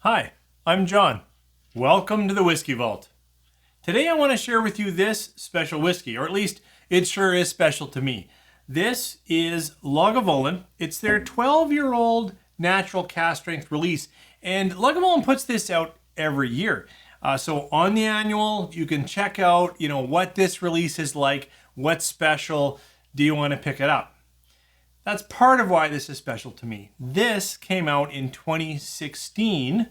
Hi, I'm John. Welcome to the Whiskey Vault. Today I want to share with you this special whiskey, or at least it sure is special to me. This is Lagavulin. It's their 12-year-old natural cask strength release, and Lagavulin puts this out every year. So on the annual, you can check out, what this release is like, what's special, do you want to pick it up? That's part of why this is special to me. This came out in 2016,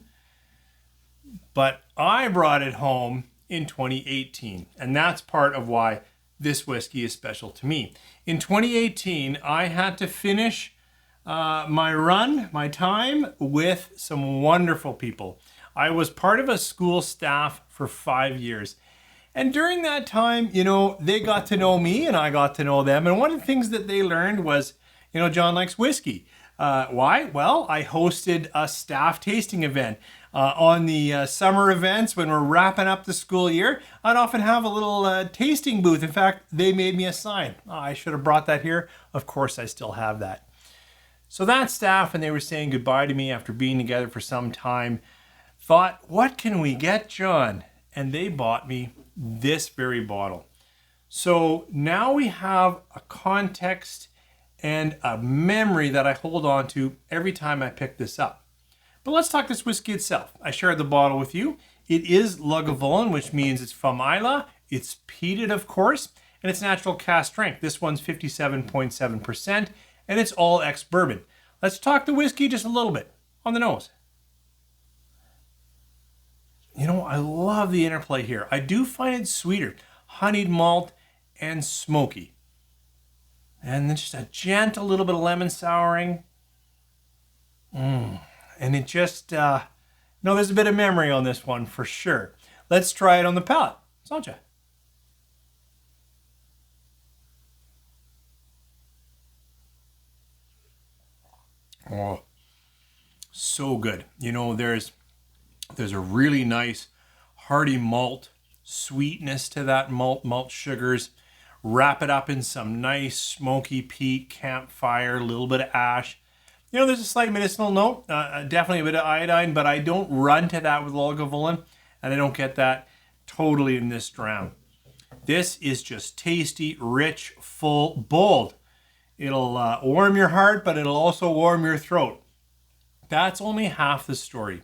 but I brought it home in 2018, and that's part of why this whiskey is special to me. In 2018, I had to finish my time with some wonderful people. I was part of a school staff for 5 years. And during that time, they got to know me and I got to know them. And one of the things that they learned was, John likes whiskey. Why? Well, I hosted a staff tasting event. On the summer events when we're wrapping up the school year, I'd often have a little tasting booth. In fact, they made me a sign. I should have brought that here. Of course, I still have that. So that staff, and they were saying goodbye to me after being together for some time, thought, what can we get, John? And they bought me this very bottle. So now we have a context and a memory that I hold on to every time I pick this up. But let's talk this whiskey itself. I shared the bottle with you. It is Lagavulin, which means it's from Islay. It's peated, of course, and it's natural cask strength. This one's 57.7%, and it's all ex-bourbon. Let's talk the whiskey just a little bit on the nose. I love the interplay here. I do find it sweeter, honeyed malt and smoky. And then just a gentle little bit of lemon souring. And it just, there's a bit of memory on this one for sure. Let's try it on the palate, don't you? Oh, so good. There's a really nice hearty malt sweetness to that malt sugars. Wrap it up in some nice smoky peat, campfire, a little bit of ash. There's a slight medicinal note, definitely a bit of iodine, but I don't run to that with Lagavulin, and I don't get that totally in this dram. This is just tasty, rich, full, bold. It'll warm your heart, but it'll also warm your throat. That's only half the story.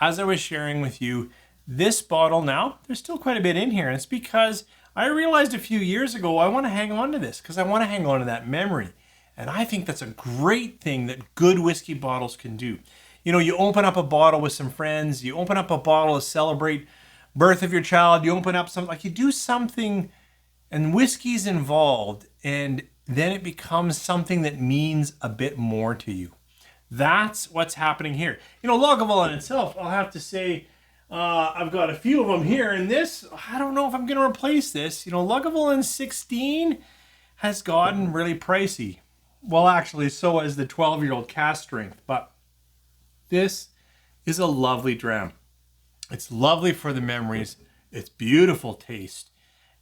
As I was sharing with you, this bottle now, there's still quite a bit in here, and it's because I realized a few years ago I want to hang on to this because I want to hang on to that memory. And I think that's a great thing that good whiskey bottles can do. You open up a bottle with some friends, you open up a bottle to celebrate birth of your child, you open up something, you do something and whiskey's involved, and then it becomes something that means a bit more to you. That's what's happening here. Lagavulin itself, I'll have to say, I've got a few of them here, and this, I don't know if I'm going to replace this. Lagavulin 16 has gotten really pricey. Well, actually, so has the 12-year-old cask strength, but this is a lovely dram. It's lovely for the memories. It's beautiful taste.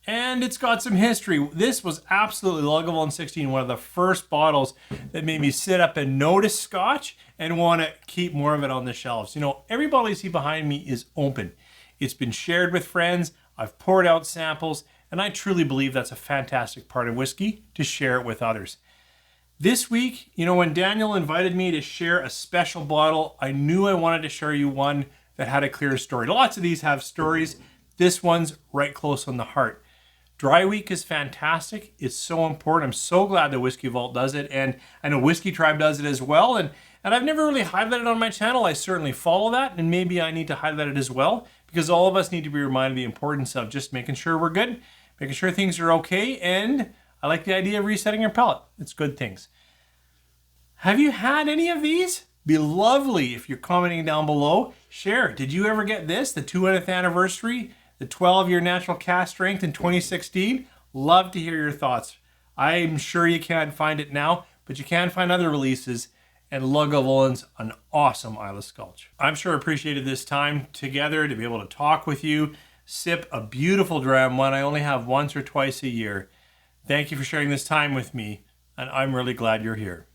And it's got some history. This was absolutely Lagavulin 16, one of the first bottles that made me sit up and notice Scotch and want to keep more of it on the shelves. Every bottle you see behind me is open. It's been shared with friends. I've poured out samples, and I truly believe that's a fantastic part of whiskey, to share it with others. This week, when Daniel invited me to share a special bottle, I knew I wanted to share you one that had a clear story. Lots of these have stories. This one's right close on the heart. Dry Week is fantastic. It's so important. I'm so glad the Whiskey Vault does it, and I know Whiskey Tribe does it as well. And I've never really highlighted on my channel. I certainly follow that, and maybe I need to highlight it as well, because all of us need to be reminded the importance of just making sure we're good, making sure things are okay, and I like the idea of resetting your palate. It's good things. Have you had any of these? Be lovely if you're commenting down below. Share. Did you ever get this, the 200th anniversary? The 12-year natural cask strength in 2016. Love to hear your thoughts. I'm sure you can't find it now, but you can find other releases, and Lagavulin's an awesome Islay Sculch. I'm sure appreciated this time together to be able to talk with you, sip a beautiful dram, one I only have once or twice a year. Thank you for sharing this time with me, and I'm really glad you're here.